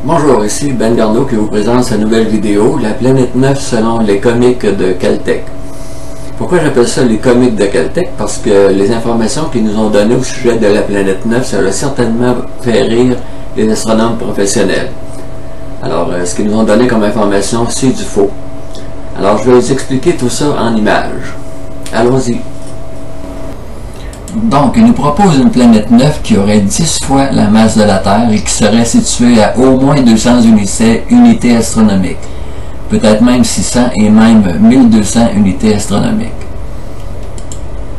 Bonjour, ici Ben Garneau qui vous présente sa nouvelle vidéo, La planète 9 selon les comics de Caltech. Pourquoi j'appelle ça les comics de Caltech? Parce que les informations qu'ils nous ont données au sujet de la planète 9, ça va certainement faire rire les astronomes professionnels. Alors, ce qu'ils nous ont donné comme information, c'est du faux. Alors, je vais vous expliquer tout ça en images. Allons-y. Donc, il nous propose une planète 9 qui aurait 10 fois la masse de la Terre et qui serait située à au moins 200 unités astronomiques. Peut-être même 600 et même 1200 unités astronomiques.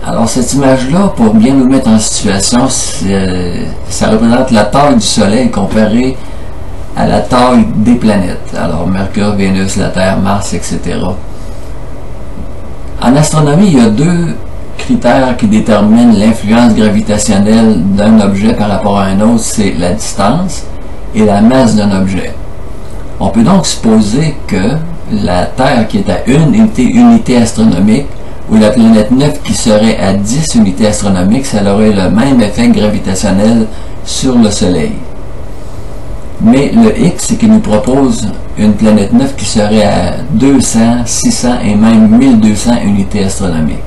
Alors, cette image-là, pour bien nous mettre en situation, ça représente la taille du Soleil comparée à la taille des planètes. Alors, Mercure, Vénus, la Terre, Mars, etc. En astronomie, il y a deux critères qui déterminent l'influence gravitationnelle d'un objet par rapport à un autre, c'est la distance et la masse d'un objet. On peut donc supposer que la Terre qui est à 1 unité astronomique ou la planète 9 qui serait à 10 unités astronomiques, ça aurait le même effet gravitationnel sur le Soleil. Mais le hic, c'est qu'il nous propose une planète 9 qui serait à 200, 600 et même 1200 unités astronomiques.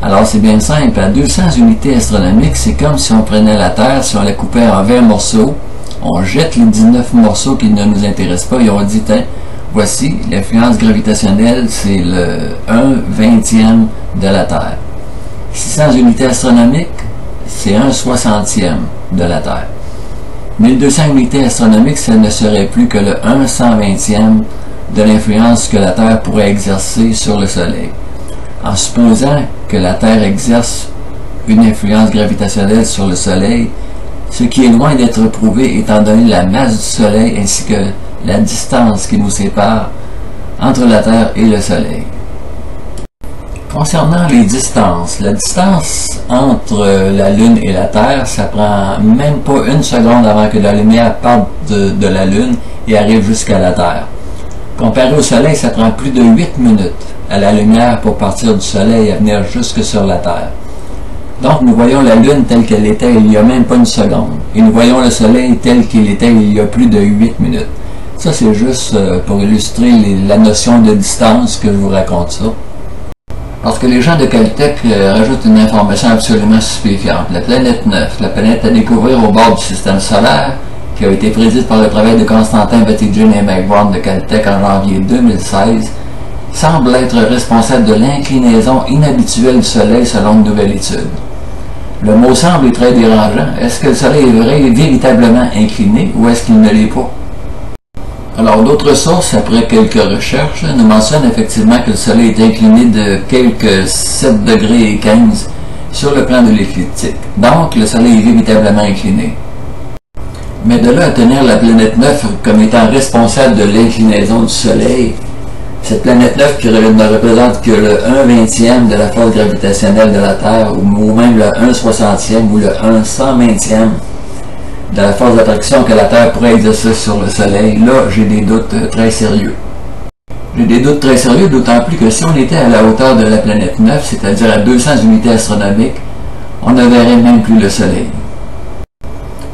Alors c'est bien simple, à 200 unités astronomiques, c'est comme si on prenait la Terre, si on la coupait en 20 morceaux, on jette les 19 morceaux qui ne nous intéressent pas et on dit, voici, l'influence gravitationnelle, c'est le 1/20e de la Terre. 600 unités astronomiques, c'est 1/60e de la Terre. 1200 unités astronomiques, ça ne serait plus que le 1/120e de l'influence que la Terre pourrait exercer sur le Soleil. En supposant que la Terre exerce une influence gravitationnelle sur le Soleil, ce qui est loin d'être prouvé étant donné la masse du Soleil ainsi que la distance qui nous sépare entre la Terre et le Soleil. Concernant les distances, la distance entre la Lune et la Terre, ça prend même pas une seconde avant que la lumière parte de la Lune et arrive jusqu'à la Terre. Comparé au Soleil, ça prend plus de 8 minutes à la lumière pour partir du Soleil et venir jusque sur la Terre. Donc nous voyons la Lune telle qu'elle était il n'y a même pas une seconde. Et nous voyons le Soleil tel qu'il était il y a plus de 8 minutes. Ça c'est juste pour illustrer la notion de distance que je vous raconte ça. Parce que les gens de Caltech rajoutent une information absolument stupéfiante. La planète 9, la planète à découvrir au bord du système solaire, qui a été prédite par le travail de Constantin Batygin et Mike Brown de Caltech en janvier 2016, semble être responsable de l'inclinaison inhabituelle du Soleil selon une nouvelle étude. Le mot semble est très dérangeant. Est-ce que le Soleil est véritablement incliné ou est-ce qu'il ne l'est pas? Alors d'autres sources, après quelques recherches, nous mentionnent effectivement que le Soleil est incliné de quelques 7 degrés et 15 sur le plan de l'écliptique. Donc le Soleil est véritablement incliné. Mais de là à tenir la planète 9 comme étant responsable de l'inclinaison du Soleil, cette planète 9 qui ne représente que le 1/20e de la force gravitationnelle de la Terre, ou même le 1/60e ou le 1/120e de la force d'attraction que la Terre pourrait exercer sur le Soleil, là j'ai des doutes très sérieux. J'ai des doutes très sérieux, d'autant plus que si on était à la hauteur de la planète 9, c'est-à-dire à 200 unités astronomiques, on ne verrait même plus le Soleil.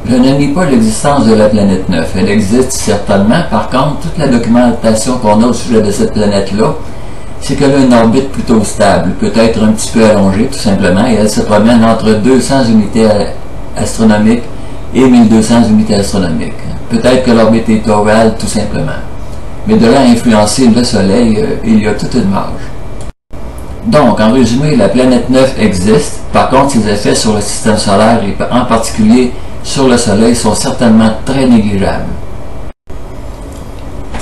Je ne nie pas l'existence de la planète 9. Elle existe certainement. Par contre, toute la documentation qu'on a au sujet de cette planète-là, c'est qu'elle a une orbite plutôt stable, peut-être un petit peu allongée tout simplement, et elle se promène entre 200 unités astronomiques et 1200 unités astronomiques. Peut-être que l'orbite est ovale tout simplement. Mais de là à influencer le Soleil, il y a toute une marge. Donc, en résumé, la planète 9 existe. Par contre, ses effets sur le système solaire et en particulier sur le Soleil sont certainement très négligeables.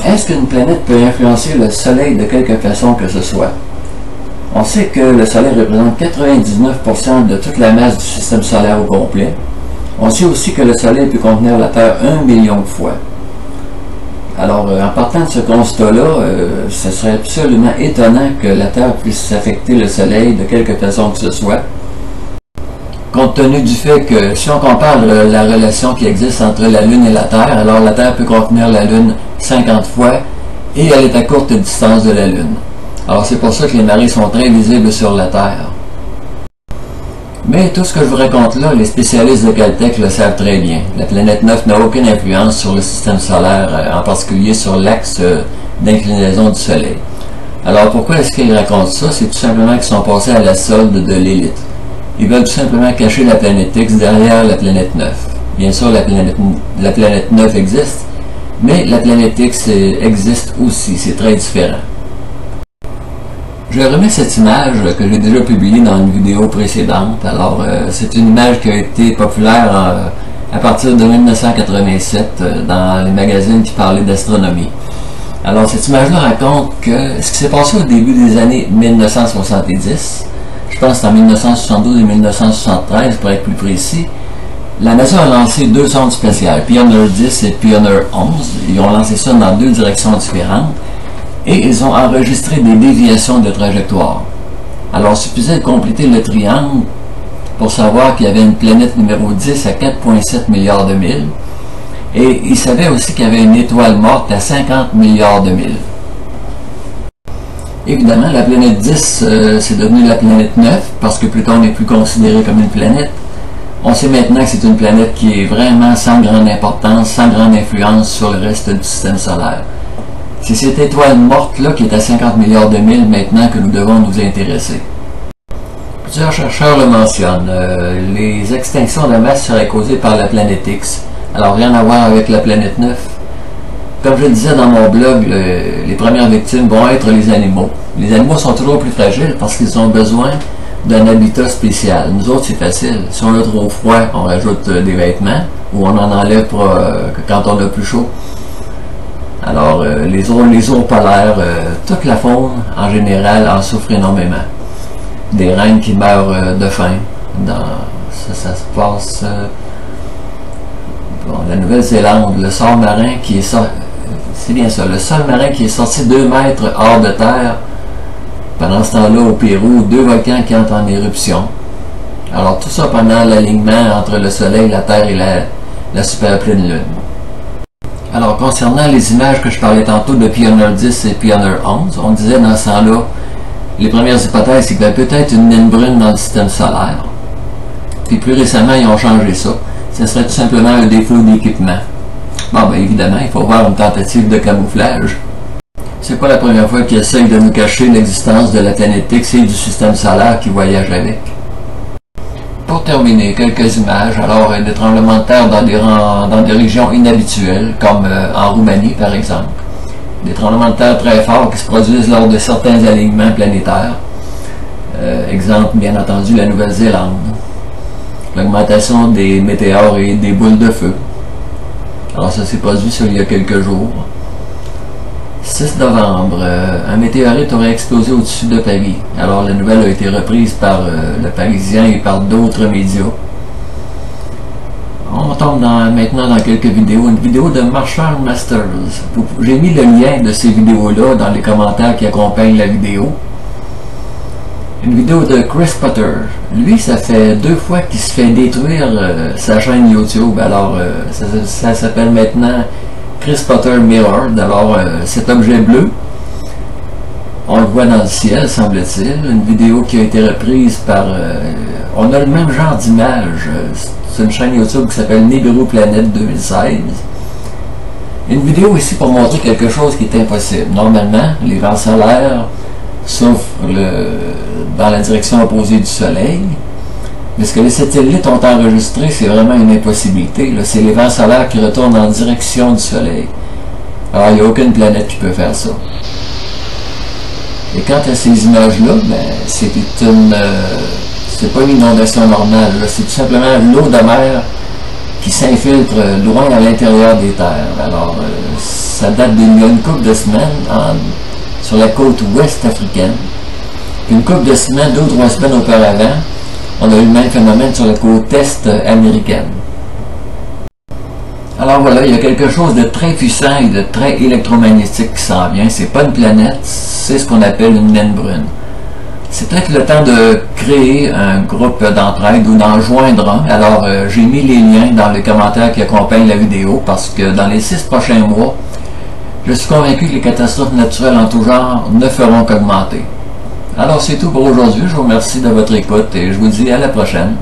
Est-ce qu'une planète peut influencer le Soleil de quelque façon que ce soit? On sait que le Soleil représente 99% de toute la masse du système solaire au complet. On sait aussi que le Soleil peut contenir la Terre 1 million de fois. Alors, en partant de ce constat-là, ce serait absolument étonnant que la Terre puisse affecter le Soleil de quelque façon que ce soit. Compte tenu du fait que si on compare la relation qui existe entre la Lune et la Terre, alors la Terre peut contenir la Lune 50 fois et elle est à courte distance de la Lune. Alors c'est pour ça que les marées sont très visibles sur la Terre. Mais tout ce que je vous raconte là, les spécialistes de Caltech le savent très bien. La planète 9 n'a aucune influence sur le système solaire, en particulier sur l'axe d'inclinaison du Soleil. Alors pourquoi est-ce qu'ils racontent ça? C'est tout simplement qu'ils sont passés à la solde de l'élite. Ils veulent tout simplement cacher la planète X derrière la planète 9. Bien sûr, la planète 9 existe, mais la planète X existe aussi, c'est très différent. Je remets cette image que j'ai déjà publiée dans une vidéo précédente. Alors, c'est une image qui a été populaire à partir de 1987 dans les magazines qui parlaient d'astronomie. Alors, cette image-là raconte que ce qui s'est passé au début des années 1970, je pense que c'est en 1972 et 1973 pour être plus précis, la NASA a lancé deux sondes spéciales, Pioneer 10 et Pioneer 11. Ils ont lancé ça dans deux directions différentes et ils ont enregistré des déviations de trajectoire. Alors, il suffisait de compléter le triangle pour savoir qu'il y avait une planète numéro 10 à 4,7 milliards de milles. Et il savait aussi qu'il y avait une étoile morte à 50 milliards de milles. Évidemment, la planète 10, c'est devenu la planète 9, parce que Pluton n'est plus considéré comme une planète. On sait maintenant que c'est une planète qui est vraiment sans grande importance, sans grande influence sur le reste du système solaire. C'est cette étoile morte-là qui est à 50 milliards de milles maintenant que nous devons nous intéresser. Plusieurs chercheurs le mentionnent. Les extinctions de masse seraient causées par la planète X. Alors, rien à voir avec la planète 9. Comme je le disais dans mon blog, les premières victimes vont être les animaux. Les animaux sont toujours plus fragiles parce qu'ils ont besoin d'un habitat spécial. Nous autres, c'est facile. Si on a trop froid, on rajoute des vêtements ou on en enlève pour, quand on a plus chaud. Alors, les ours polaires, toute la faune, en général, en souffre énormément. Des rennes qui meurent de faim. Ça se passe... Bon, la Nouvelle-Zélande, le sol marin qui est sorti, c'est bien ça, le sol marin qui est sorti 2 mètres hors de terre. Pendant ce temps-là, au Pérou, 2 volcans qui entrent en éruption. Alors tout ça pendant l'alignement entre le Soleil, la Terre et la super pleine Lune. Alors concernant les images que je parlais tantôt de Pioneer 10 et Pioneer 11, on disait dans ce temps-là, les premières hypothèses, c'est qu'il y avait peut-être une naine brune dans le système solaire. Puis plus récemment, ils ont changé ça. Ce serait tout simplement un défaut d'équipement. Bon, ben évidemment, il faut voir une tentative de camouflage. C'est pas la première fois qu'ils essayent de nous cacher l'existence de la planète X et du système solaire qui voyage avec. Pour terminer, quelques images. Alors, des tremblements de terre dans des régions inhabituelles, comme en Roumanie par exemple. Des tremblements de terre très forts qui se produisent lors de certains alignements planétaires. Exemple, bien entendu, la Nouvelle-Zélande. L'augmentation des météores et des boules de feu. Alors ça s'est produit il y a quelques jours. 6 novembre, un météorite aurait explosé au-dessus de Paris. Alors la nouvelle a été reprise par le Parisien et par d'autres médias. On tombe maintenant dans quelques vidéos. Une vidéo de Marshall Masters. J'ai mis le lien de ces vidéos-là dans les commentaires qui accompagnent la vidéo. Une vidéo de Chris Potter. Lui, ça fait 2 fois qu'il se fait détruire sa chaîne YouTube. Alors, ça s'appelle maintenant Chris Potter Mirror. Alors, cet objet bleu, on le voit dans le ciel, semble-t-il. Une vidéo qui a été reprise par... on a le même genre d'image. C'est une chaîne YouTube qui s'appelle Nibiru Planet 2016. Une vidéo ici pour montrer quelque chose qui est impossible. Normalement, les vents solaires souffrent dans la direction opposée du Soleil. Mais ce que les satellites ont enregistré, c'est vraiment une impossibilité. C'est les vents solaires qui retournent en direction du Soleil. Alors, il n'y a aucune planète qui peut faire ça. Et quant à ces images-là, ben, c'est pas une inondation normale. C'est tout simplement l'eau de mer qui s'infiltre loin à l'intérieur des terres. Alors, ça date d'il y a une couple de semaines sur la côte ouest africaine. Une couple de semaines, 2 ou 3 semaines auparavant, on a eu le même phénomène sur la côte est américaine. Alors voilà, il y a quelque chose de très puissant et de très électromagnétique qui s'en vient. C'est pas une planète, c'est ce qu'on appelle une naine brune. C'est peut-être le temps de créer un groupe d'entraide ou d'en joindre un. Alors, j'ai mis les liens dans les commentaires qui accompagnent la vidéo parce que dans les 6 prochains mois, je suis convaincu que les catastrophes naturelles en tout genre ne feront qu'augmenter. Alors c'est tout pour aujourd'hui. Je vous remercie de votre écoute et je vous dis à la prochaine.